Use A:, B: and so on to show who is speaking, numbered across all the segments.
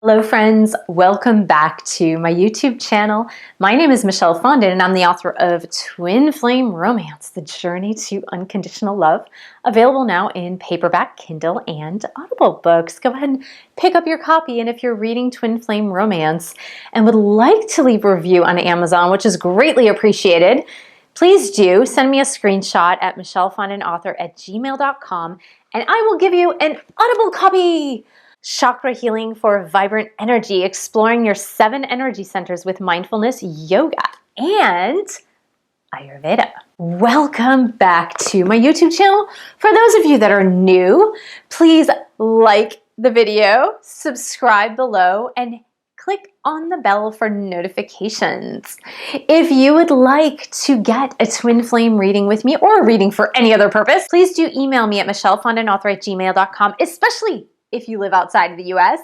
A: Hello friends, welcome back to my YouTube channel. My name is Michelle Fondin and I'm the author of Twin Flame Romance, The Journey to Unconditional Love, available now in paperback, Kindle, and Audible books. Go ahead and pick up your copy, and if you're reading Twin Flame Romance and would like to leave a review on Amazon, which is greatly appreciated, please do send me a screenshot at michellefondinauthor@gmail.com and I will give you an Audible copy. Chakra healing for vibrant energy, exploring your 7 energy centers with mindfulness, yoga, and Ayurveda. Welcome back to my YouTube channel. For those of you that are new, please like the video, subscribe below, and click on the bell for notifications. If you would like to get a twin flame reading with me or a reading for any other purpose, please do email me at michellefondinauthor@gmail.com, especially if you live outside of the US.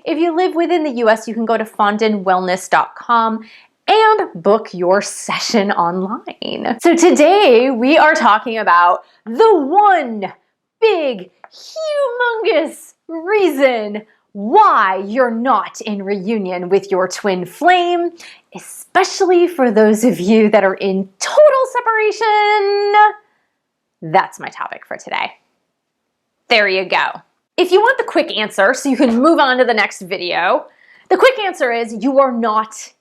A: If you live within the US, you can go to fondinwellness.com and book your session online. So today we are talking about the one big, humongous reason why you're not in reunion with your twin flame, especially for those of you that are in total separation. That's my topic for today. There you go. If you want the quick answer so you can move on to the next video, the quick answer is you are not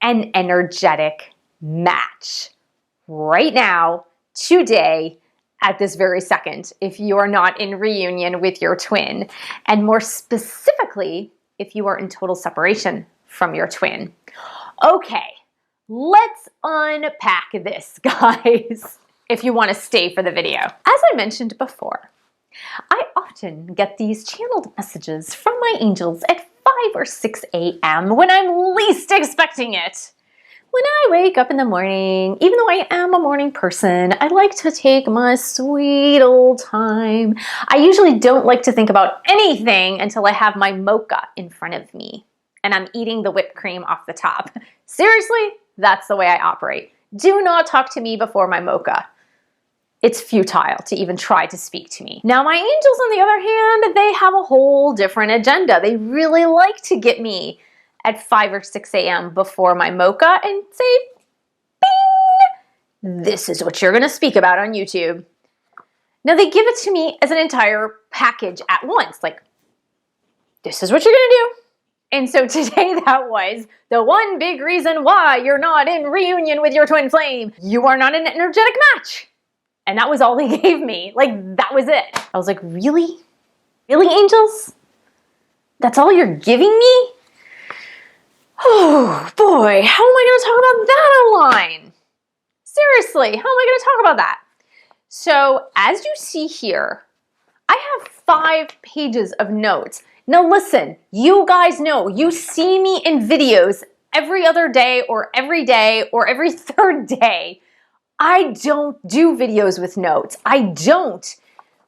A: an energetic match right now, today, at this very second, if you are not in reunion with your twin, and more specifically, if you are in total separation from your twin. Okay, let's unpack this, guys, if you want to stay for the video. As I mentioned before, I often get these channeled messages from my angels at 5 or 6 a.m. when I'm least expecting it. When I wake up in the morning, even though I am a morning person, I like to take my sweet old time. I usually don't like to think about anything until I have my mocha in front of me and I'm eating the whipped cream off the top. Seriously, that's the way I operate. Do not talk to me before my mocha. It's futile to even try to speak to me. Now, my angels, on the other hand, they have a whole different agenda. They really like to get me at 5 or 6 a.m. before my mocha and say, bing, this is what you're gonna speak about on YouTube. Now, they give it to me as an entire package at once, like, this is what you're gonna do. And so today that was the one big reason why you're not in reunion with your twin flame. You are not an energetic match. And that was all they gave me. Like, that was it. I was like, really? Really, angels? That's all you're giving me? Oh, boy. How am I going to talk about that online? Seriously, how am I going to talk about that? So, as you see here, I have 5 pages of notes. Now, listen, you guys know, you see me in videos every other day or every 3rd day. I don't do videos with notes. I don't.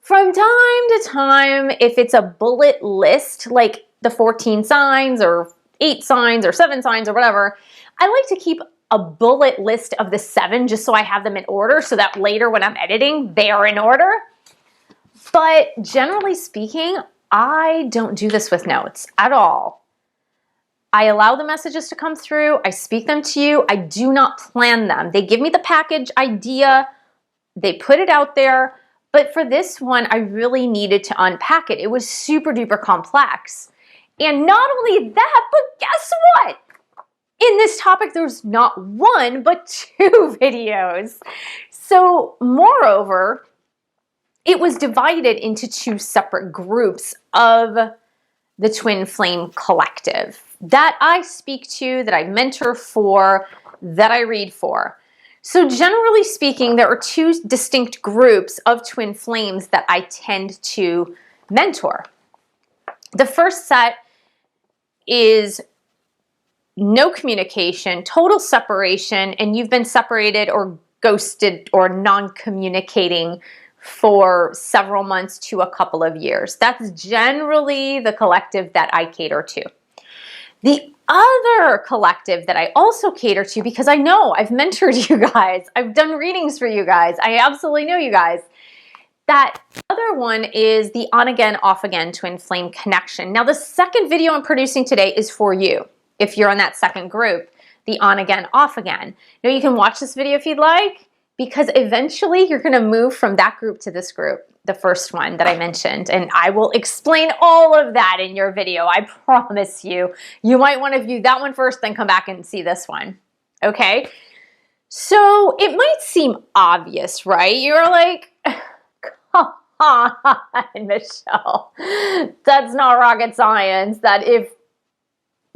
A: From time to time, if it's a bullet list, like the 14 signs or 8 signs or 7 signs or whatever, I like to keep a bullet list of the 7 just so I have them in order so that later when I'm editing, they are in order. But generally speaking, I don't do this with notes at all. I allow the messages to come through. I speak them to you. I do not plan them. They give me the package idea. They put it out there. But for this one, I really needed to unpack it. It was super duper complex. And not only that, but guess what? In this topic, there's not 1, but 2 videos. So moreover, it was divided into 2 separate groups of the Twin Flame Collective that I speak to, that I mentor for, that I read for. So generally speaking, there are 2 distinct groups of twin flames that I tend to mentor. The first set is no communication, total separation, and you've been separated or ghosted or non-communicating for several months to a couple of years. That's generally the collective that I cater to. The other collective that I also cater to, because I know I've mentored you guys, I've done readings for you guys, I absolutely know you guys, That other one is the on again, off again twin flame connection. Now, the second video I'm producing today is for you, if you're in that second group, the on again, off again. Now, you can watch this video if you'd like, because eventually you're gonna move from that group to this group, the first one that I mentioned, and I will explain all of that in your video, I promise you. You might wanna view that one first, then come back and see this one, okay? So it might seem obvious, right? You're like, come on, Michelle, that's not rocket science, that if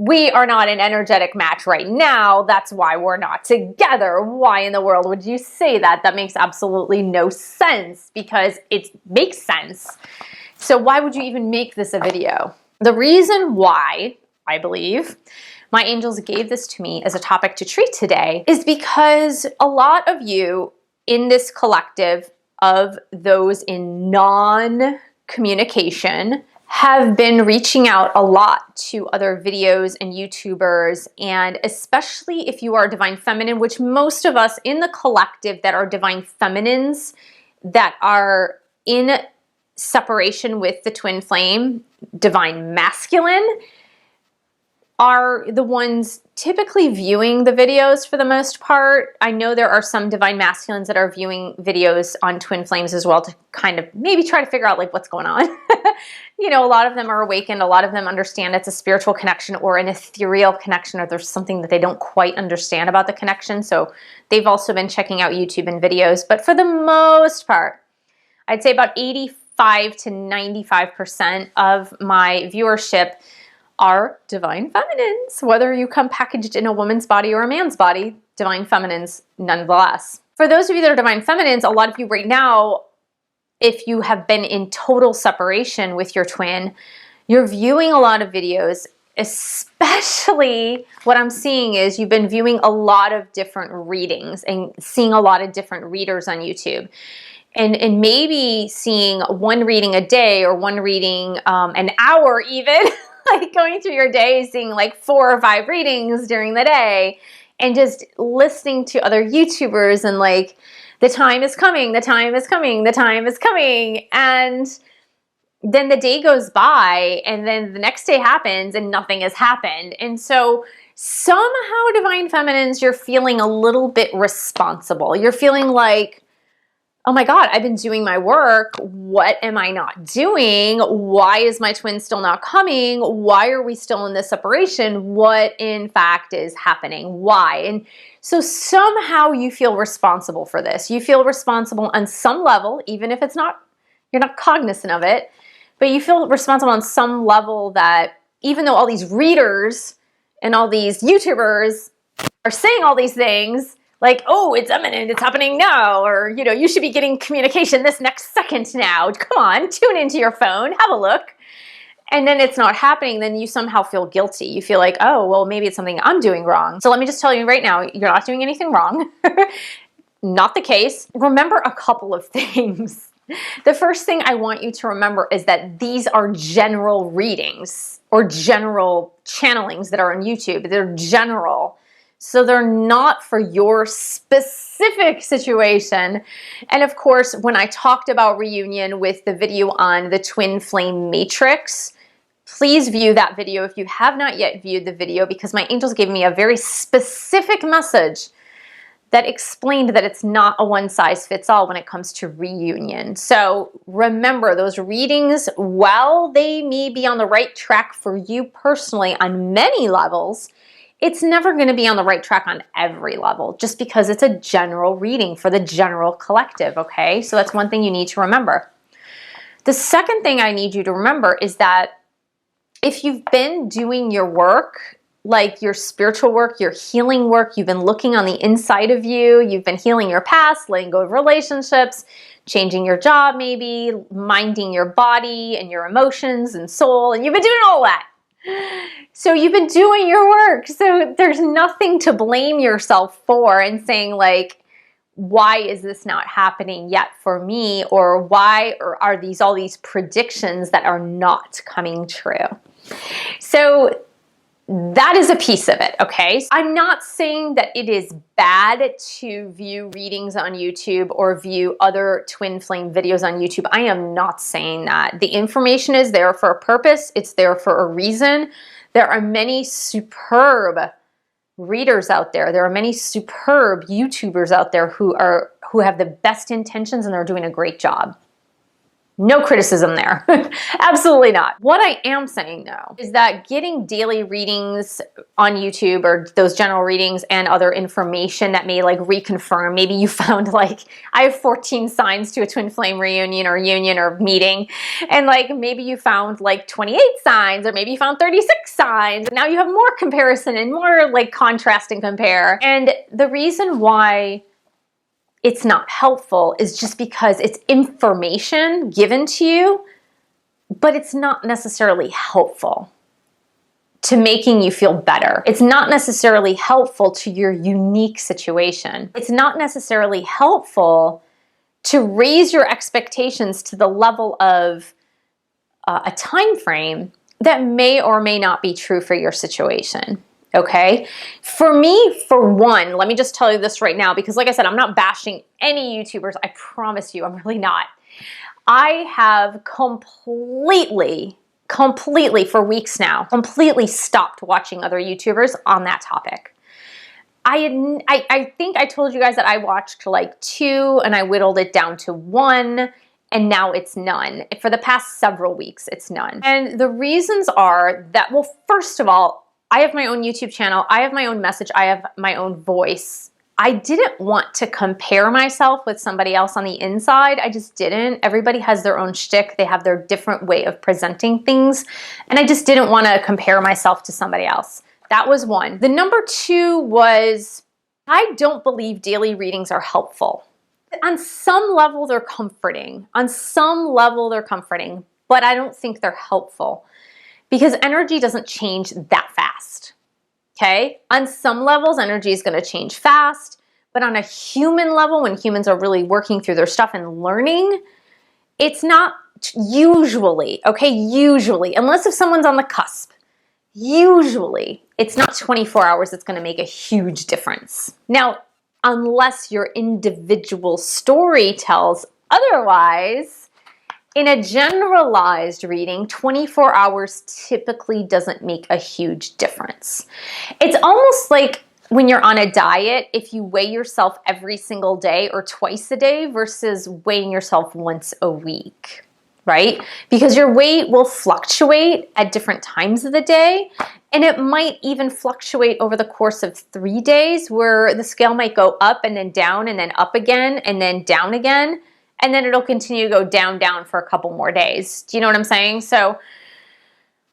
A: we are not an energetic match right now, that's why we're not together. Why in the world would you say that? That makes absolutely no sense, because it makes sense. So why would you even make this a video? The reason why, I believe, my angels gave this to me as a topic to treat today is because a lot of you in this collective of those in non-communication have been reaching out a lot to other videos and YouTubers, and especially if you are divine feminine, which most of us in the collective that are divine feminines that are in separation with the twin flame, divine masculine, are the ones typically viewing the videos for the most part. I know there are some divine masculines that are viewing videos on twin flames as well to kind of maybe try to figure out like what's going on. You know, a lot of them are awakened. A lot of them understand it's a spiritual connection or an ethereal connection, or there's something that they don't quite understand about the connection. So they've also been checking out YouTube and videos. But for the most part, I'd say about 85 to 95% of my viewership are divine feminines. Whether you come packaged in a woman's body or a man's body, divine feminines nonetheless. For those of you that are divine feminines, a lot of you right now, if you have been in total separation with your twin, you're viewing a lot of videos, especially what I'm seeing is you've been viewing a lot of different readings and seeing a lot of different readers on YouTube. And maybe seeing one reading a day or one reading an hour even, like going through your day, seeing like 4 or 5 readings during the day, and just listening to other YouTubers and like, the time is coming, the time is coming, the time is coming. And then the day goes by and then the next day happens and nothing has happened. And so somehow, divine feminines, you're feeling a little bit responsible. You're feeling like, oh my God, I've been doing my work. What am I not doing? Why is my twin still not coming? Why are we still in this separation? What in fact is happening? Why? And so somehow you feel responsible for this. You feel responsible on some level, even if it's not, you're not cognizant of it, but you feel responsible on some level that even though all these readers and all these YouTubers are saying all these things, like, oh, it's imminent, it's happening now, or, you know, you should be getting communication this next second now. Come on, tune into your phone, have a look. And then it's not happening, then you somehow feel guilty. You feel like, oh, well, maybe it's something I'm doing wrong. So let me just tell you right now, you're not doing anything wrong. Not the case. Remember a couple of things. The first thing I want you to remember is that these are general readings or general channelings that are on YouTube. They're general. So they're not for your specific situation. And of course, when I talked about reunion with the video on the twin flame matrix, please view that video if you have not yet viewed the video, because my angels gave me a very specific message that explained that it's not a one-size-fits-all when it comes to reunion. So remember, those readings, while they may be on the right track for you personally on many levels, it's never going to be on the right track on every level, just because it's a general reading for the general collective, okay? So that's one thing you need to remember. The second thing I need you to remember is that if you've been doing your work, like your spiritual work, your healing work, you've been looking on the inside of you, you've been healing your past, letting go of relationships, changing your job maybe, minding your body and your emotions and soul, and you've been doing all that. So you've been doing your work. So there's nothing to blame yourself for and saying like, why is this not happening yet for me? Or why are these all these predictions that are not coming true? So that is a piece of it, okay? I'm not saying that it is bad to view readings on YouTube or view other twin flame videos on YouTube. I am not saying that. The information is there for a purpose. It's there for a reason. There are many superb readers out there. There are many superb YouTubers out there who have the best intentions and they're doing a great job. No criticism there. Absolutely not. What I am saying though is that getting daily readings on YouTube or those general readings and other information that may like reconfirm, maybe you found like, I have 14 signs to a twin flame reunion or union or meeting, and like maybe you found like 28 signs, or maybe you found 36 signs. Now you have more comparison and more like contrast and compare. And the reason why it's not helpful is just because it's information given to you, but it's not necessarily helpful to making you feel better. It's not necessarily helpful to your unique situation. It's not necessarily helpful to raise your expectations to the level of a time frame that may or may not be true for your situation. Okay. For me, for one, let me just tell you this right now, because like I said, I'm not bashing any YouTubers. I promise you, I'm really not. I have completely for weeks now, completely stopped watching other YouTubers on that topic. I think I told you guys that I watched like 2 and I whittled it down to 1. And now it's none. For the past several weeks, it's none. And the reasons are that, well, first of all, I have my own YouTube channel. I have my own message. I have my own voice. I didn't want to compare myself with somebody else on the inside. I just didn't. Everybody has their own shtick. They have their different way of presenting things. And I just didn't want to compare myself to somebody else. That was one. The number 2 was, I don't believe daily readings are helpful. On some level, they're comforting. On some level, they're comforting, but I don't think they're helpful. Because energy doesn't change that fast, okay? On some levels, energy is gonna change fast, but on a human level, when humans are really working through their stuff and learning, it's not usually, okay? Usually, unless if someone's on the cusp, usually it's not 24 hours that's gonna make a huge difference. Now, unless your individual story tells otherwise, in a generalized reading, 24 hours typically doesn't make a huge difference. It's almost like when you're on a diet, if you weigh yourself every single day or twice a day versus weighing yourself once a week, right? Because your weight will fluctuate at different times of the day, and it might even fluctuate over the course of 3 days where the scale might go up and then up again and then down again. And then it'll continue to go down for a couple more days. Do you know what I'm saying? So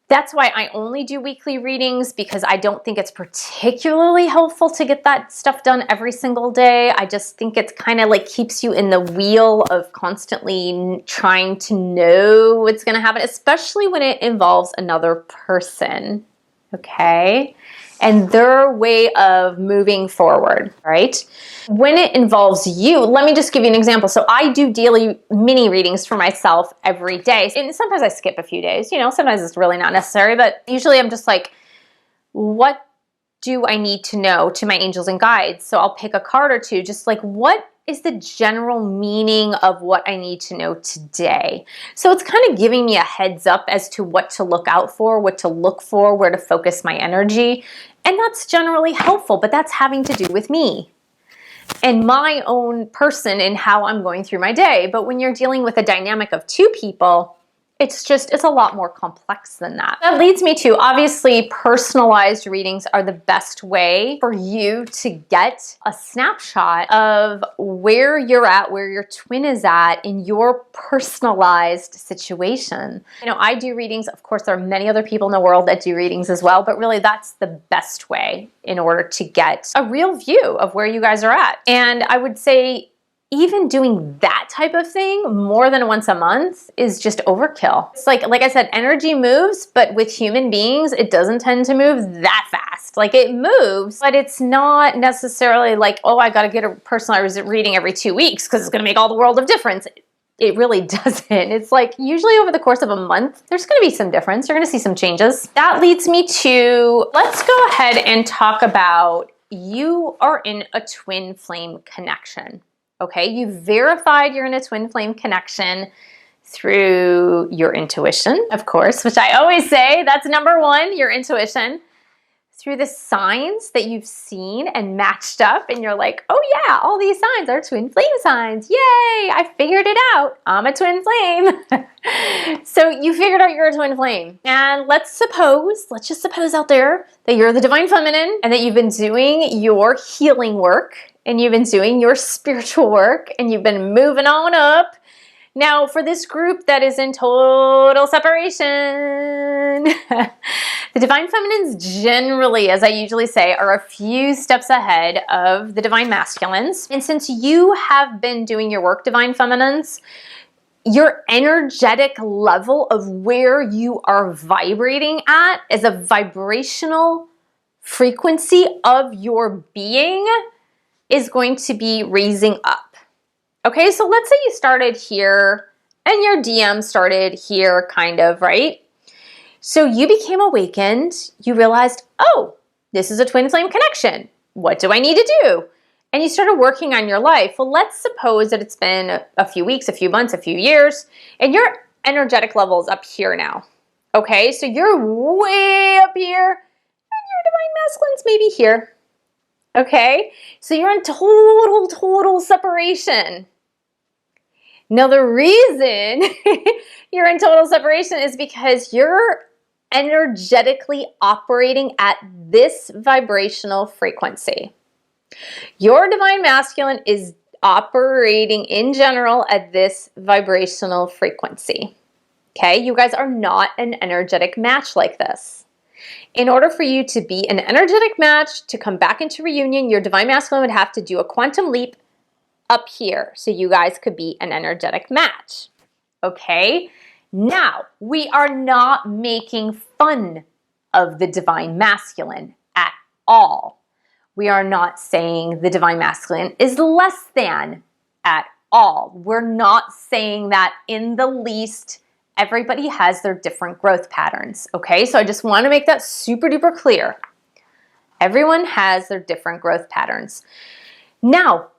A: that's why I only do weekly readings, because I don't think it's particularly helpful to get that stuff done every single day. I just think it's kind of like keeps you in the wheel of constantly trying to know what's going to happen, especially when it involves another person, okay? And their way of moving forward, right? When it involves you, let me just give you an example. So I do daily mini readings for myself every day. And sometimes I skip a few days, you know, sometimes it's really not necessary, but usually I'm just like, what do I need to know to my angels and guides? So I'll pick a card or two, just like, what is the general meaning of what I need to know today? So it's kind of giving me a heads up as to what to look out for, what to look for, where to focus my energy. And that's generally helpful, but that's having to do with me and my own person and how I'm going through my day. But when you're dealing with a dynamic of 2 people, it's a lot more complex than that. That leads me to, obviously, personalized readings are the best way for you to get a snapshot of where you're at, where your twin is at in your personalized situation. You know, I do readings. Of course, there are many other people in the world that do readings as well, but really that's the best way in order to get a real view of where you guys are at. And I would say, even doing that type of thing more than once a month is just overkill. It's like I said, energy moves, but with human beings, it doesn't tend to move that fast. Like it moves, but it's not necessarily like, oh, I got to get a personalized reading every 2 weeks because it's going to make all the world of difference. It really doesn't. It's like usually over the course of a month, there's going to be some difference. You're going to see some changes. That leads me to, let's go ahead and talk about you are in a twin flame connection. Okay, you verified you're in a twin flame connection through your intuition, of course, which I always say that's number one, your intuition. Through the signs that you've seen and matched up, and you're like, oh yeah, all these signs are twin flame signs. Yay, I figured it out. I'm a twin flame. So you figured out you're a twin flame. And let's just suppose out there that you're the divine feminine and that you've been doing your healing work and you've been doing your spiritual work and you've been moving on up. Now, for this group that is in total separation, the divine feminines generally, as I usually say, are a few steps ahead of the divine masculines. And since you have been doing your work, divine feminines, your energetic level of where you are vibrating at as a vibrational frequency of your being is going to be raising up. Okay, so let's say you started here and your DM started here, kind of, right? So you became awakened, you realized, oh, this is a twin flame connection. What do I need to do? And you started working on your life. Well, let's suppose that it's been a few weeks, a few months, a few years, and your energetic level is up here now. Okay, so you're way up here, and your divine masculines maybe here. Okay, so you're in total separation. Now, the reason you're in total separation is because you're energetically operating at this vibrational frequency. Your divine masculine is operating in general at this vibrational frequency. Okay, you guys are not an energetic match like this. In order for you to be an energetic match, to come back into reunion, your divine masculine would have to do a quantum leap up here so you guys could be an energetic match. Okay? Now, we are not making fun of the divine masculine at all. We are not saying the divine masculine is less than at all. We're not saying that in the least. Everybody has their different growth patterns. Okay? So I just want to make that super duper clear. Everyone has their different growth patterns. Now,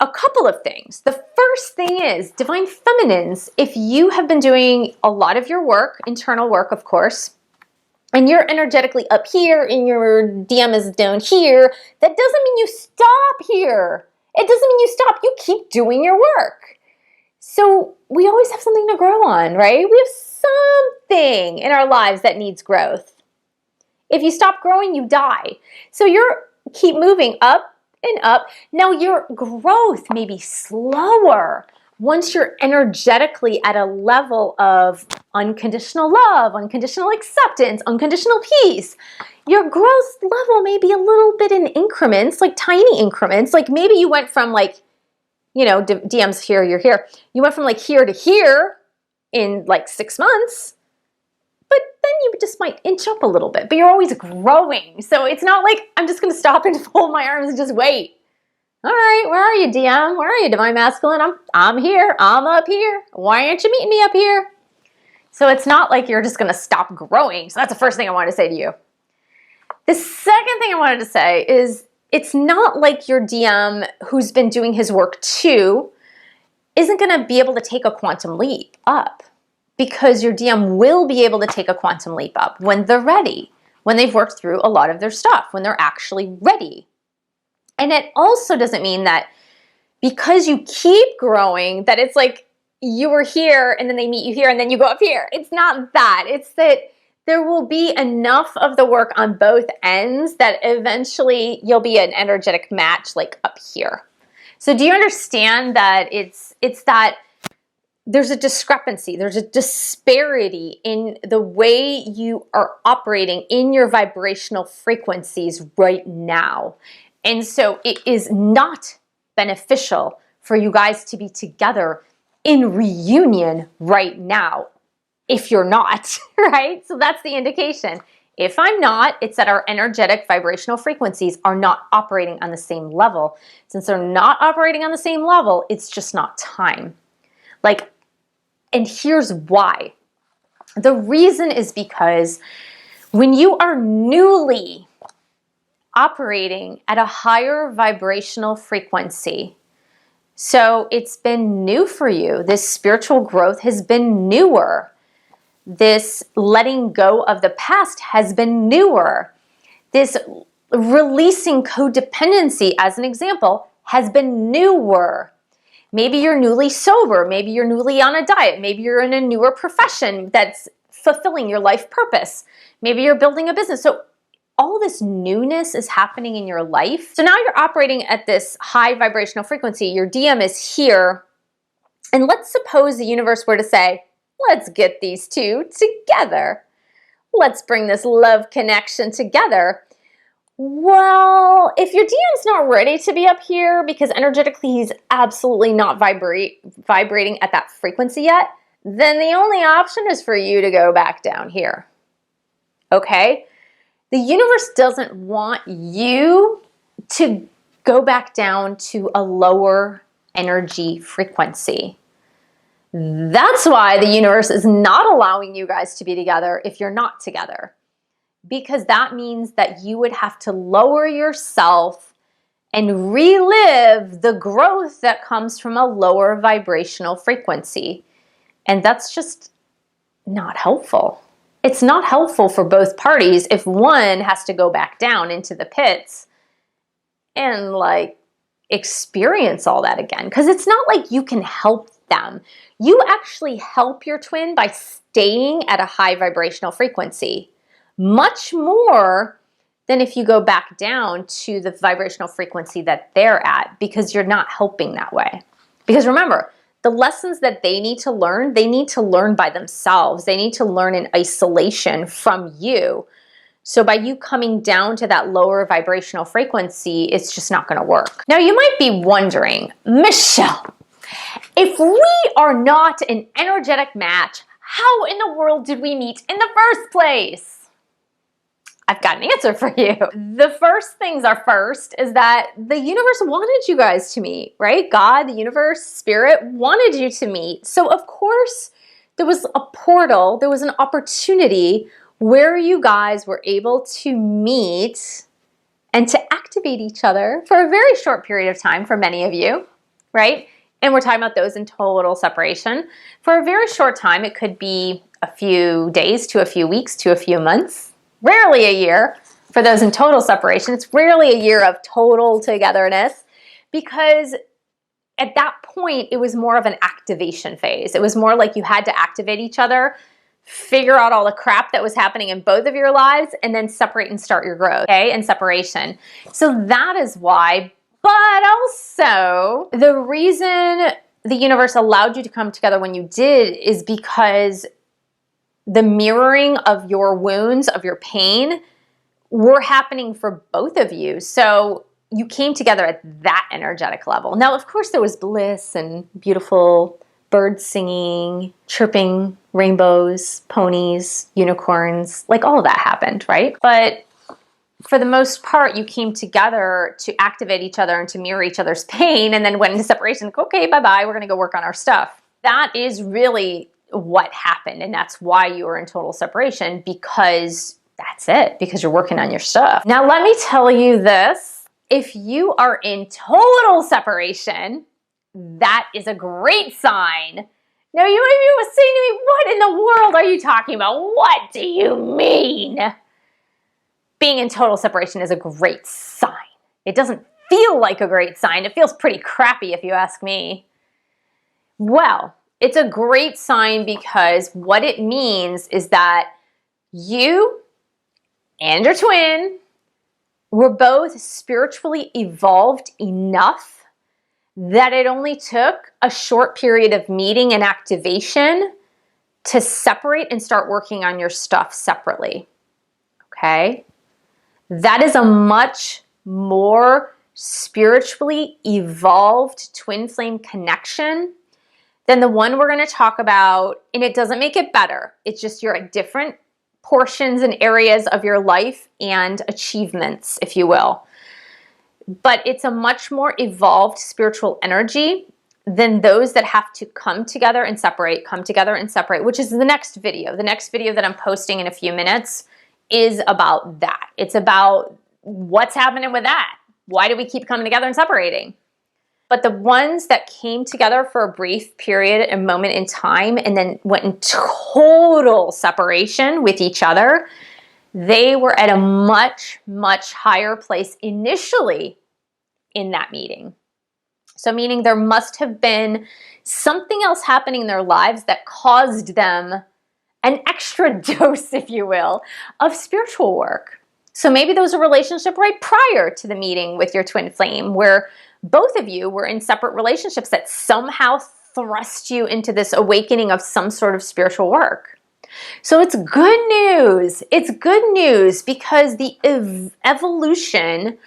A: a couple of things. The first thing is, divine feminines, if you have been doing a lot of your work, internal work, of course, and you're energetically up here and your DM is down here, that doesn't mean you stop here. It doesn't mean you stop. You keep doing your work. So we always have something to grow on, right? We have something in our lives that needs growth. If you stop growing, you die. So you're keep moving up and up. Now your growth may be slower once you're energetically at a level of unconditional love, unconditional acceptance, unconditional peace. Your growth level may be a little bit in increments, like tiny increments. Like maybe you went from like, you know, DMs here, you're here. You went from like here to here in like 6 months. But then you just might inch up a little bit, but you're always growing. So it's not like I'm just going to stop and fold my arms and just wait. All right, where are you, DM? Where are you, divine masculine? I'm here. I'm up here. Why aren't you meeting me up here? So it's not like you're just going to stop growing. So that's the first thing I wanted to say to you. The second thing I wanted to say is it's not like your DM who's been doing his work too isn't going to be able to take a quantum leap up. Because your DM will be able to take a quantum leap up when they're ready, when they've worked through a lot of their stuff, when they're actually ready. And it also doesn't mean that because you keep growing, that it's like you were here and then they meet you here and then you go up here. It's not that. It's that there will be enough of the work on both ends that eventually you'll be an energetic match like up here. So do you understand that it's that there's a discrepancy, there's a disparity in the way you are operating in your vibrational frequencies right now. And so it is not beneficial for you guys to be together in reunion right now if you're not, right? So that's the indication. If I'm not, it's that our energetic vibrational frequencies are not operating on the same level. Since they're not operating on the same level, it's just not time. Like, and here's why. The reason is because when you are newly operating at a higher vibrational frequency, so it's been new for you, this spiritual growth has been newer, this letting go of the past has been newer, this releasing codependency, as an example, has been newer. Maybe you're newly sober, maybe you're newly on a diet, maybe you're in a newer profession that's fulfilling your life purpose, maybe you're building a business. So all this newness is happening in your life. So now you're operating at this high vibrational frequency. Your DM is here. And let's suppose the universe were to say, let's get these two together. Let's bring this love connection together. Well, if your DM's not ready to be up here because energetically he's absolutely not vibrating at that frequency yet, then the only option is for you to go back down here. Okay? The universe doesn't want you to go back down to a lower energy frequency. That's why the universe is not allowing you guys to be together if you're not together. Because that means that you would have to lower yourself and relive the growth that comes from a lower vibrational frequency. And that's just not helpful. It's not helpful for both parties if one has to go back down into the pits and like experience all that again. Because it's not like you can help them. You actually help your twin by staying at a high vibrational frequency, much more than if you go back down to the vibrational frequency that they're at, because you're not helping that way. Because remember, the lessons that they need to learn by themselves. They need to learn in isolation from you. So by you coming down to that lower vibrational frequency, it's just not going to work. Now you might be wondering, Michelle, if we are not an energetic match, how in the world did we meet in the first place? I've got an answer for you. The first things are first is that the universe wanted you guys to meet, right? God, the universe, spirit wanted you to meet. So of course there was a portal, there was an opportunity where you guys were able to meet and to activate each other for a very short period of time for many of you, right? And we're talking about those in total separation. For a very short time, it could be a few days to a few weeks to a few months. Rarely a year for those in total separation. It's rarely a year of total togetherness, because at that point, it was more of an activation phase. It was more like you had to activate each other, figure out all the crap that was happening in both of your lives, and then separate and start your growth, okay, and separation. So that is why, but also the reason the universe allowed you to come together when you did is because the mirroring of your wounds, of your pain, were happening for both of you. So you came together at that energetic level. Now, of course, there was bliss and beautiful birds singing, chirping, rainbows, ponies, unicorns, like all of that happened, right? But for the most part, you came together to activate each other and to mirror each other's pain, and then went into separation. Like, okay, bye-bye, we're going to go work on our stuff. That is really what happened, and that's why you were in total separation, because that's it, because you're working on your stuff. Now let me tell you this, if you are in total separation, that is a great sign. Now you might be saying to me, what in the world are you talking about? What do you mean? Being in total separation is a great sign. It doesn't feel like a great sign. It feels pretty crappy if you ask me. Well, it's a great sign because what it means is that you and your twin were both spiritually evolved enough that it only took a short period of meeting and activation to separate and start working on your stuff separately. Okay? That is a much more spiritually evolved twin flame connection than the one we're going to talk about, and it doesn't make it better. It's just you're at different portions and areas of your life and achievements, if you will. But it's a much more evolved spiritual energy than those that have to come together and separate, which is the next video. The next video that I'm posting in a few minutes is about that. It's about what's happening with that. Why do we keep coming together and separating? But the ones that came together for a brief period, a moment in time, and then went in total separation with each other, they were at a much, much higher place initially in that meeting. So meaning there must have been something else happening in their lives that caused them an extra dose, if you will, of spiritual work. So maybe there was a relationship right prior to the meeting with your twin flame where both of you were in separate relationships that somehow thrust you into this awakening of some sort of spiritual work. So it's good news. It's good news because the evolution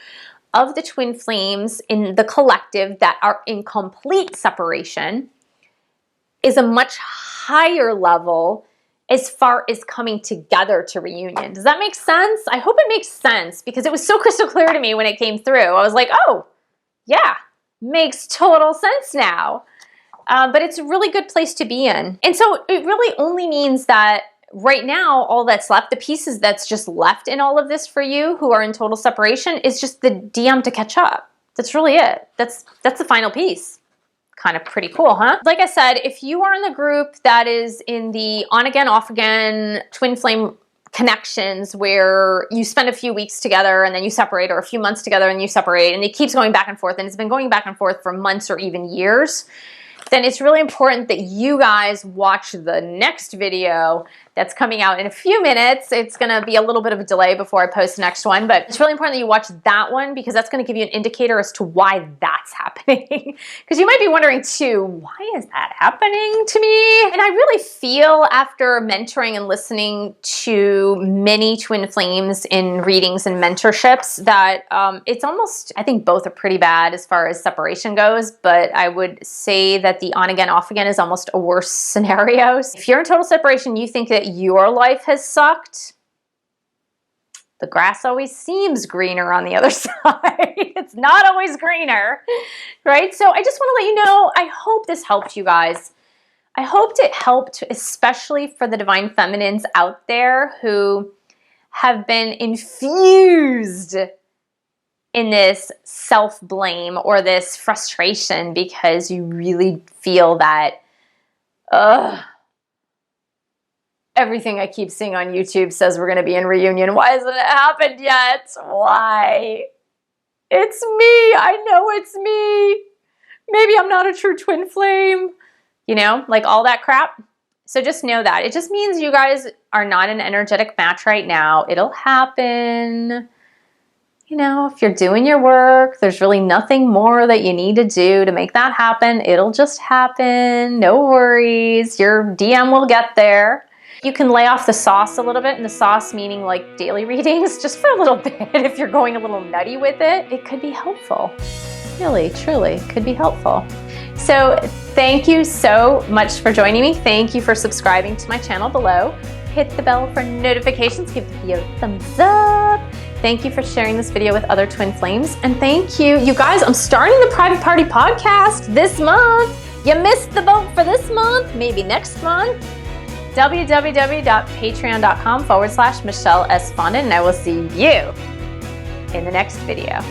A: of the twin flames in the collective that are in complete separation is a much higher level as far as coming together to reunion. Does that make sense? I hope it makes sense because it was so crystal clear to me when it came through. I was like, oh, yeah, makes total sense now. But it's a really good place to be in. And so it really only means that right now, all that's left, the pieces that's just left in all of this for you who are in total separation is just the DM to catch up. That's really it. That's the final piece. Kind of pretty cool, huh? Like I said, if you are in the group that is in the on again, off again twin flame connections where you spend a few weeks together and then you separate, or a few months together and you separate, and it keeps going back and forth, and it's been going back and forth for months or even years, then it's really important that you guys watch the next video that's coming out in a few minutes. It's going to be a little bit of a delay before I post the next one, but it's really important that you watch that one because that's going to give you an indicator as to why that's happening. Because you might be wondering too, why is that happening to me? And I really feel after mentoring and listening to many twin flames in readings and mentorships that it's almost, I think both are pretty bad as far as separation goes, but I would say that the on again, off again is almost a worse scenario. If you're in total separation, you think that your life has sucked, the grass always seems greener on the other side. It's not always greener, right? So I just want to let you know, I hope this helped you guys. I hoped it helped, especially for the divine feminines out there who have been infused in this self-blame or this frustration because you really feel that, everything I keep seeing on YouTube says we're going to be in reunion. Why hasn't it happened yet? Why? It's me. I know it's me. Maybe I'm not a true twin flame. You know, like all that crap. So just know that. It just means you guys are not an energetic match right now. It'll happen. You know, if you're doing your work, there's really nothing more that you need to do to make that happen. It'll just happen. No worries. Your DM will get there. You can lay off the sauce a little bit, and the sauce meaning like daily readings, just for a little bit. If you're going a little nutty with it, it could be helpful. Really, truly, could be helpful. So thank you so much for joining me. Thank you for subscribing to my channel below. Hit the bell for notifications. Give the video a thumbs up. Thank you for sharing this video with other twin flames. And thank you. You guys, I'm starting the Private Party podcast this month. You missed the boat for this month, maybe next month. www.patreon.com/Michelle S. Fondin, and I will see you in the next video.